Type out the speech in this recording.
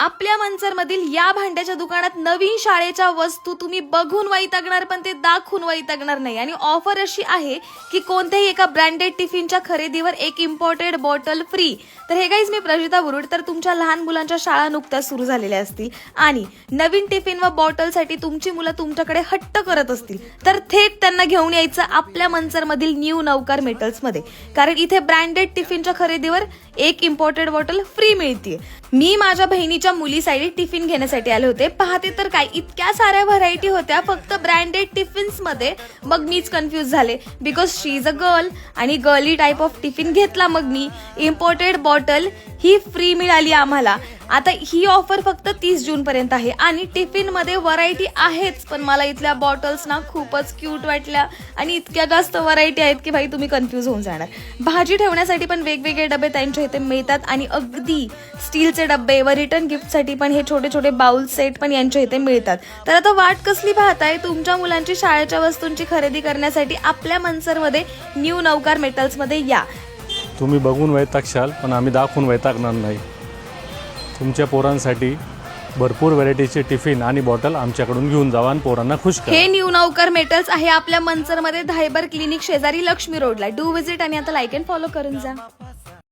आपल्या मनसरमधील या भांड्याच्या दुकानात नवीन शाळेच्या वस्तू तुम्ही बघून वैतागणार पण ते दाखवून वैतागणार नाही. आणि ऑफर अशी आहे की कोणत्याही एका ब्रँडेड टिफिनच्या खरेदीवर एक इम्पोर्टेड बॉटल फ्री. तर हे गाईज मी प्रजिता बुरुड. तर तुमच्या लहान मुलांच्या शाळा नुकत्याच सुरू झालेल्या असतील आणि नवीन टिफिन व बॉटलसाठी तुमची मुलं तुमच्याकडे हट्ट करत असतील तर थेट त्यांना घेऊन यायचं आपल्या मनसरमधील न्यू नवकार मेटल्समध्ये. कारण इथे ब्रँडेड टिफिनच्या खरेदीवर एक इम्पोर्टेड बॉटल फ्री मिळते. मी माझ्या बहिणीच्या मुलीसाठी टिफिन घेण्यासाठी आले होते. पाहते तर काय इतक्या साऱ्या व्हरायटी होत्या फक्त ब्रँडेड टिफिन्स मध्ये. मग मीच कन्फ्यूज झाले because she is a girl आणि गर्ली टाइप ऑफ टिफिन घेतला. मग मी इम्पोर्टेड बॉटल ही फ्री मिळाली आम्हाला. आता ही ऑफर फक्त 30 जून पर्यंत आहे आणि टिफिन मध्ये व्हरायटी आहेच पण मला इथल्या बॉटल्स ना खूपच क्यूट वाटल्या आणि इतक्या जास्त व्हरायटी आहेत की भाई तुम्ही कन्फ्यूज होऊन जाणार. भाजी ठेवण्यासाठी पण वेगवेगळे डबे त्यांच्या इथे मिळतात आणि अगदी स्टीलचे डबे व रिटर्न गिफ्टसाठी पण हे छोटे छोटे बाउल सेट पण यांच्या इथे मिळतात. तर आता वाट कसली पाहताय तुमच्या मुलांची शाळेच्या वस्तूंची खरेदी करण्यासाठी आपल्या मनसरमध्ये न्यू नवकार मेटल्समध्ये या. तुम्ही बघून वैतागशाल पण आम्ही दाखवून वैतागणार नाही. तुमच्या पोरांसाठी भरपूर व्हरायटीचे टिफिन आणि बॉटल आमच्याकडून घेऊन जावा आणि पोरांना खुश करा. हे न्यू नवकार मेटल्स आहे आपल्या मनसरमध्ये धायबर क्लिनिक शेजारी लक्ष्मी रोडला. डू विजिट आणि आता लाईक अँड फॉलो करून जा.